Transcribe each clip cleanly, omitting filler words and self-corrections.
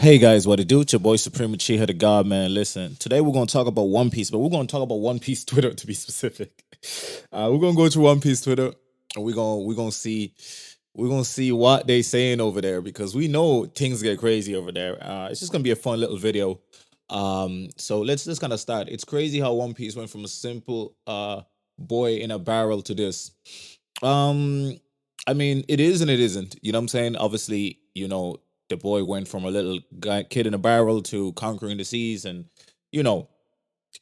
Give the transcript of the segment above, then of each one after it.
Hey guys, what it do? It's your boy Supreme Uchiha the God man. Listen, today we're gonna talk about One Piece, but we're gonna talk about One Piece Twitter to be specific. We're gonna go to One Piece Twitter and we're gonna see what they saying over there because we know things get crazy over there. It's just gonna be a fun little video. So let's just kind of start. It's crazy how One Piece went from a simple boy in a barrel to this. Um, I mean, it is and it isn't. You know what I'm saying? Obviously, the boy went from a little guy, kid in a barrel to conquering the seas, and you know,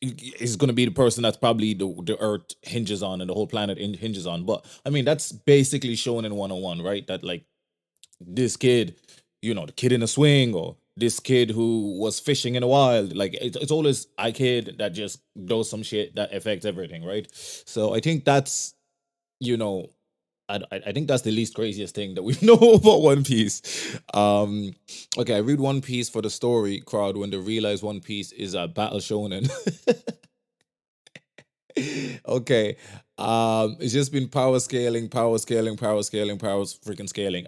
is going to be the person that's probably the Earth hinges on and the whole planet hinges on. But I mean, that's basically shown in 101, right? That like this kid, the kid in a swing, or this kid who was fishing in the wild. Like it's always a kid that just does some shit that affects everything, right? So I think that's you know I think that's the least craziest thing that we know about One Piece. Um, okay, I read One Piece for the story crowd when they realize One Piece is a battle shonen. Okay, it's just been power scaling, power scaling, power scaling, power freaking scaling.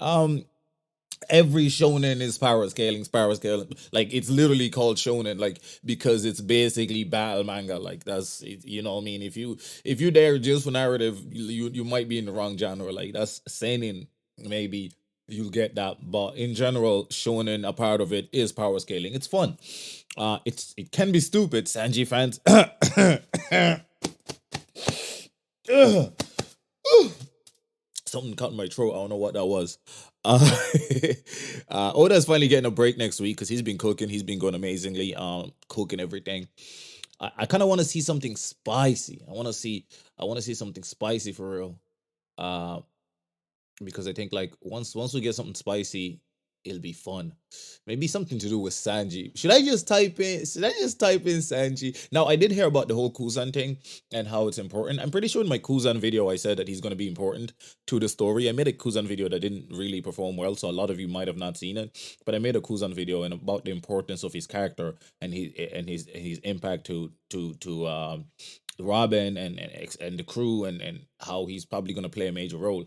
Every shonen is power scaling, power scaling. Like it's literally called shonen, like because it's basically battle manga. Like that's you know what I mean. If you there just for narrative, you might be in the wrong genre. Like that's seinen, maybe you'll get that. But in general, shonen a part of it is power scaling. It's fun. It can be stupid. Sanji fans. Something caught in my throat. I don't know what that was. Uh, Oda's finally getting a break next week because he's been cooking. He's been going amazingly. Cooking everything. I kind of want to see something spicy. I want to see something spicy for real. Uh, because I think like once we get something spicy, it'll be fun. Maybe something to do with Sanji. Should I just type in Sanji? Now I did hear about the whole Kuzan thing and how it's important. I'm pretty sure in my Kuzan video I said that he's gonna be important to the story. I made a Kuzan video that didn't really perform well, so a lot of you might have not seen it. But I made a Kuzan video and about the importance of his character and his impact to Robin and the crew and how he's probably going to play a major role.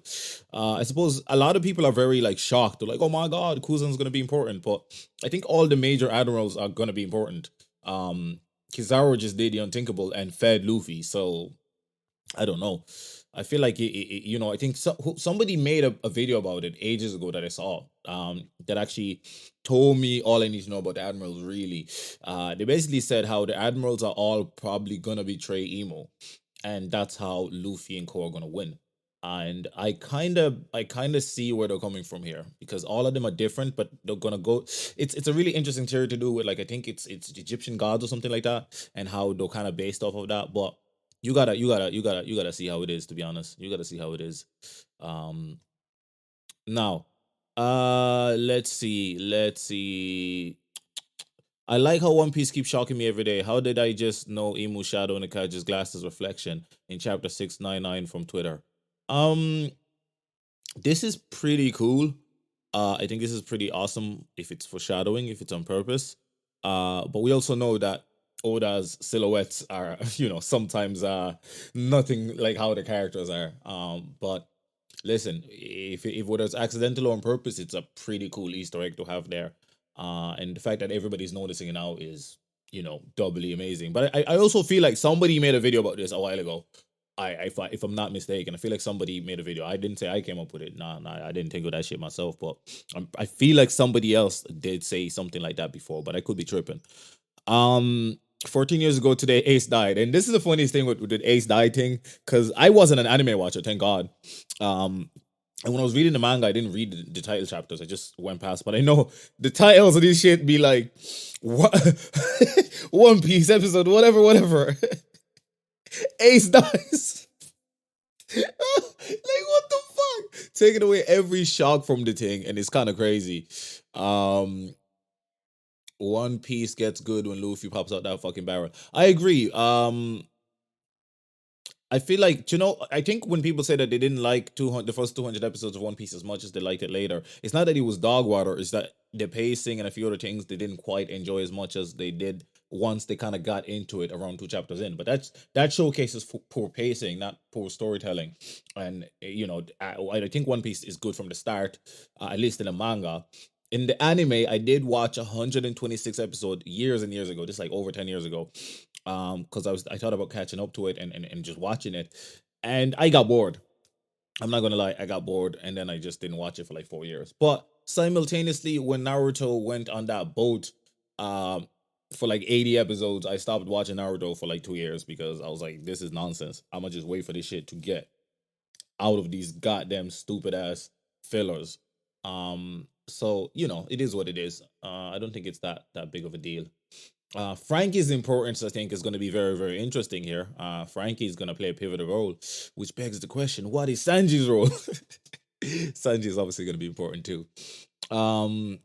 I suppose a lot of people are very like shocked. They're like, "Oh my God, Kuzan's going to be important," but I think all the major admirals are going to be important. Kizaru just did the unthinkable and fed Luffy, so I don't know. I feel like I think somebody made a video about it ages ago that I saw. That actually told me all I need to know about the admirals. Really, they basically said how the admirals are all probably gonna betray Emo, and that's how Luffy and Ko are gonna win. And I kind of see where they're coming from here because all of them are different, but they're gonna go. It's a really interesting theory to do with like I think it's Egyptian gods or something like that, and how they're kind of based off of that. But you gotta see how it is. To be honest, you gotta see how it is. Um, now, let's see. I like how One Piece keeps shocking me every day. How did I just know Imu Shadow and Akaji's glasses reflection in chapter 699 from Twitter? Um, this is pretty cool. I think this is pretty awesome if it's foreshadowing, if it's on purpose. But we also know that Oda's silhouettes are, sometimes nothing like how the characters are. But listen, if it was accidental or on purpose, it's a pretty cool Easter egg to have there. And the fact that everybody's noticing it now is, doubly amazing. But I also feel like somebody made a video about this a while ago. If I'm not mistaken, I feel like somebody made a video. I didn't say I came up with it. Nah, I didn't think of that shit myself. But I feel like somebody else did say something like that before, but I could be tripping. Um, 14 years ago today, Ace died, and this is the funniest thing with the Ace died thing because I wasn't an anime watcher, thank God. Um, and when I was reading the manga, I didn't read the title chapters. I just went past. But I know the titles of this shit be like, what? One Piece episode, whatever, whatever. Ace dies. Like what the fuck? Taking away every shock from the thing, and it's kind of crazy. Um, One Piece gets good when Luffy pops out that fucking barrel. I agree. I feel like I think when people say that they didn't like 200 the first 200 episodes of One Piece as much as they liked it later, it's not that it was dog water. It's that the pacing and a few other things they didn't quite enjoy as much as they did once they kind of got into it around two chapters in. But that showcases poor pacing, not poor storytelling. And I think One Piece is good from the start, at least in the manga. In the anime, I did watch 126 episode years and years ago, just like over 10 years ago. Because I thought about catching up to it and just watching it. And I got bored. I'm not gonna lie, I got bored and then I just didn't watch it for like 4 years. But simultaneously, when Naruto went on that boat, um, for like 80 episodes, I stopped watching Naruto for like 2 years because I was like, this is nonsense. I'm gonna just wait for this shit to get out of these goddamn stupid ass fillers. So it is what it is. I don't think it's that big of a deal. Frankie's importance, I think, is going to be very, very interesting here. Frankie is going to play a pivotal role, which begs the question: what is Sanji's role? Sanji is obviously going to be important too. Um,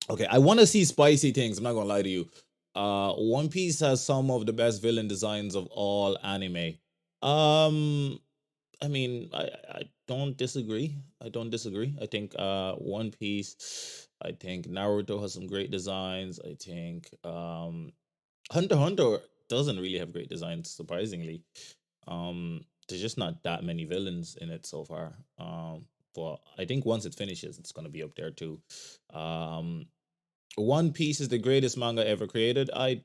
okay, I want to see spicy things. I'm not going to lie to you. One Piece has some of the best villain designs of all anime. Um, I mean, I don't disagree. I don't disagree. I think One Piece. I think Naruto has some great designs. I think Hunter x Hunter doesn't really have great designs, surprisingly. There's just not that many villains in it so far. But I think once it finishes, it's gonna be up there too. Um, One Piece is the greatest manga ever created. I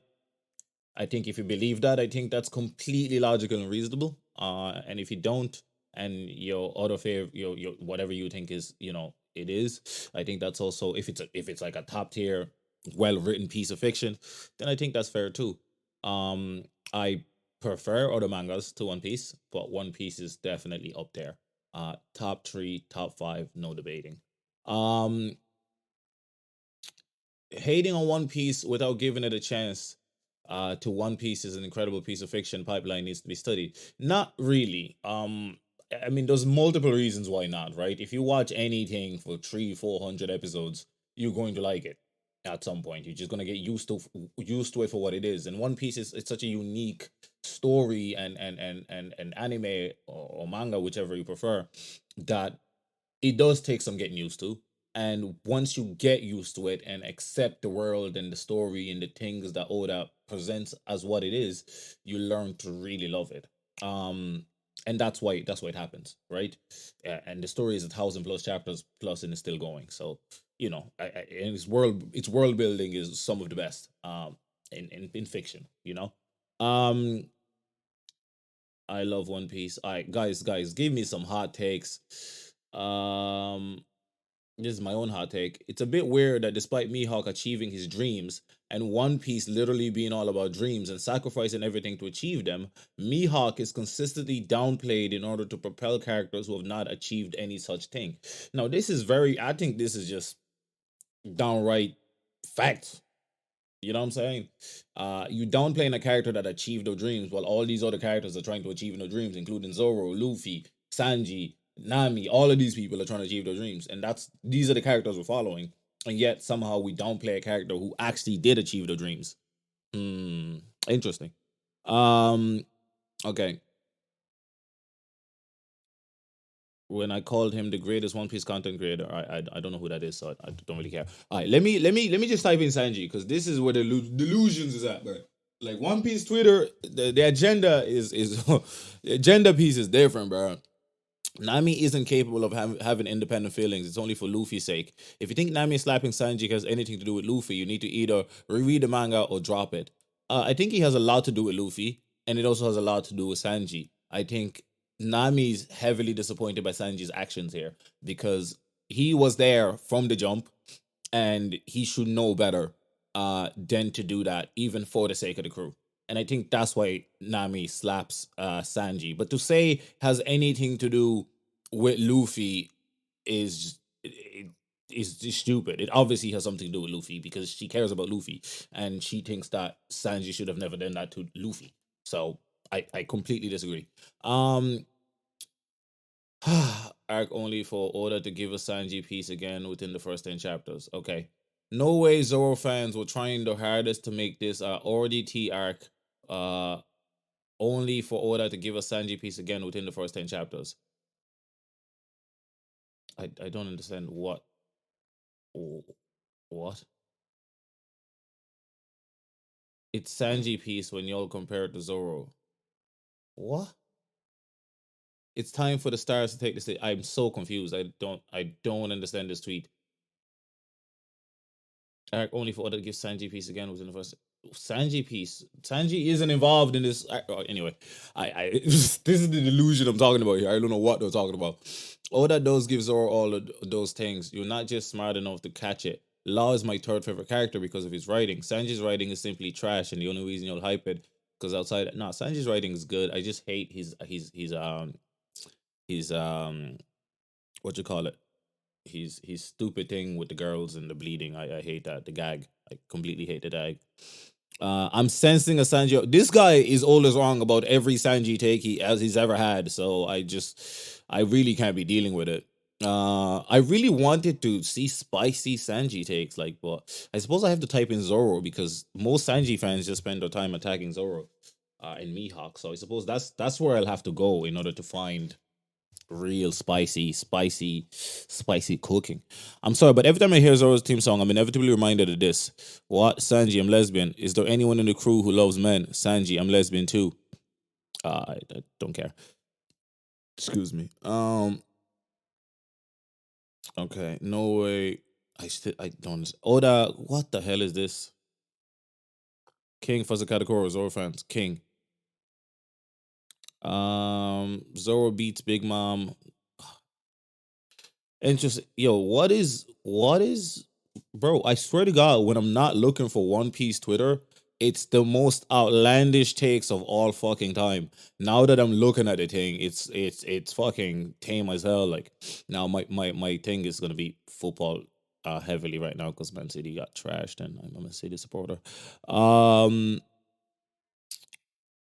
think if you believe that, I think that's completely logical and reasonable. And if you don't, and your other favorite, your whatever you think is, it is. I think that's also if it's like a top tier, well written piece of fiction, then I think that's fair too. I prefer other mangas to One Piece, but One Piece is definitely up there. Top three, top five, no debating. Um, Hating on One Piece without giving it a chance to One Piece is an incredible piece of fiction. Pipeline needs to be studied. Not really. I mean, there's multiple reasons why not, right? If you watch anything for 300-400 episodes, you're going to like it at some point. You're just gonna get used to it for what it is. And One Piece is it's such a unique story and anime or manga, whichever you prefer, that it does take some getting used to. And once you get used to it and accept the world and the story and the things that Oda presents as what it is, you learn to really love it. Um, and that's why it happens, right? And the story is 1,000 plus chapters plus, and it's still going. So and its world building is some of the best in fiction. I love One Piece. All right, guys, give me some hot takes. Um, this is my own hot take. It's a bit weird that despite Mihawk achieving his dreams and One Piece literally being all about dreams and sacrificing everything to achieve them, Mihawk is consistently downplayed in order to propel characters who have not achieved any such thing. Now, I think this is just downright fact. You know what I'm saying? You downplaying a character that achieved their dreams while all these other characters are trying to achieve their dreams, including Zoro, Luffy, Sanji, Nami. All of these people are trying to achieve their dreams, and these are the characters we're following. And yet somehow we downplay a character who actually did achieve their dreams. Hmm. Interesting. Um. Okay. When I called him the greatest One Piece content creator, I don't know who that is, so I don't really care. All right, let me just type in Sanji because this is where the delusions is at, bro. Like One Piece Twitter, the agenda is the agenda piece is different, bro. Nami isn't capable of having independent feelings. It's only for Luffy's sake. If you think Nami slapping Sanji has anything to do with Luffy, you need to either reread the manga or drop it. I think he has a lot to do with Luffy, and it also has a lot to do with Sanji. I think Nami's heavily disappointed by Sanji's actions here because he was there from the jump and he should know better than to do that, even for the sake of the crew. And I think that's why Nami slaps Sanji. But to say has anything to do with Luffy is is stupid. It obviously has something to do with Luffy because she cares about Luffy and she thinks that Sanji should have never done that to Luffy. So I completely disagree. Um Arc only for Oda to give a Sanji piece again within the first 10 chapters. Okay. No way Zoro fans were trying their hardest to make this RDT arc uh only for Oda to give a Sanji piece again within the first 10 chapters. I don't understand what? It's Sanji piece when y'all compare it to Zoro. What? It's time for the stars to take the stage. I'm so confused. I don't understand this tweet. Arc only for order to give Sanji peace again within the first. Sanji piece. Sanji isn't involved in this. Anyway, I this is the delusion I'm talking about here. I don't know what they're talking about. All that does give Zoro all of those things. You're not just smart enough to catch it. Law is my third favorite character because of his writing. Sanji's writing is simply trash, and the only reason you'll hype it because outside, no, Sanji's writing is good. I just hate his what you call it, his stupid thing with the girls and the bleeding. I hate that, the gag. I completely hate the gag. I'm sensing a Sanji. This guy is always wrong about every Sanji take he's ever had. So I really can't be dealing with it. I really wanted to see spicy Sanji takes, like, but I suppose I have to type in Zoro because most Sanji fans just spend their time attacking Zoro, and Mihawk. So I suppose that's where I'll have to go in order to find real spicy cooking. I'm sorry, but every time I hear Zoro's theme song, I'm inevitably reminded of this. What? Sanji, I'm lesbian. Is there anyone in the crew who loves men? Sanji, I'm lesbian too. I don't care. Excuse me. Okay. No way. I don't. Oda, what the hell is this? King Fuzzy Zoro fans. King. Zoro beats Big Mom. Interesting. Yo, what is bro, I swear to God, when I'm not looking for One Piece Twitter, it's the most outlandish takes of all fucking time. Now that I'm looking at the thing, it's fucking tame as hell. Like now my thing is gonna be football heavily right now because Man City got trashed and I'm a City supporter. Um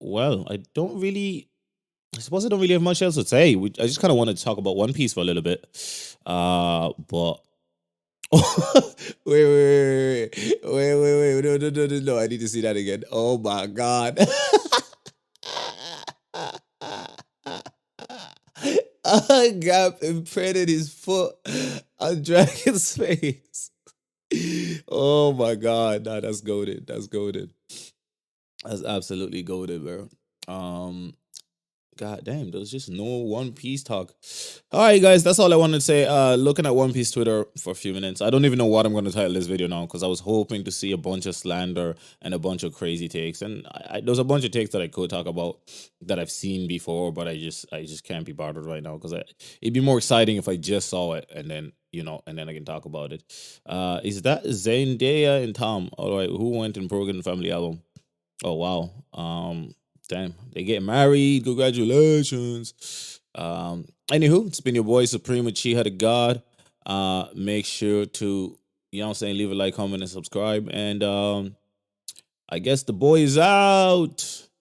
well, I suppose I don't really have much else to say. I just kind of wanted to talk about One Piece for a little bit. But wait, no, I need to see that again. Oh my god. Gap imprinted his foot on Dragon's face. Oh my god, nah, that's goaded. That's goaded. That's absolutely goaded, bro. Um, God damn, there's just no One Piece talk. All right, guys, that's all I wanted to say. Looking at One Piece Twitter for a few minutes. I don't even know what I'm going to title this video now because I was hoping to see a bunch of slander and a bunch of crazy takes, and there's a bunch of takes that I could talk about that I've seen before, but I just can't be bothered right now because it'd be more exciting if I just saw it and then and then I can talk about it. Is that Zendaya and Tom? All right, who went in Broken Family album? Oh wow. Damn, they get married. Congratulations. Anywho, it's been your boy Supreme Uchiha the God. Make sure to, what I'm saying, leave a like, comment, and subscribe. And I guess the boy is out.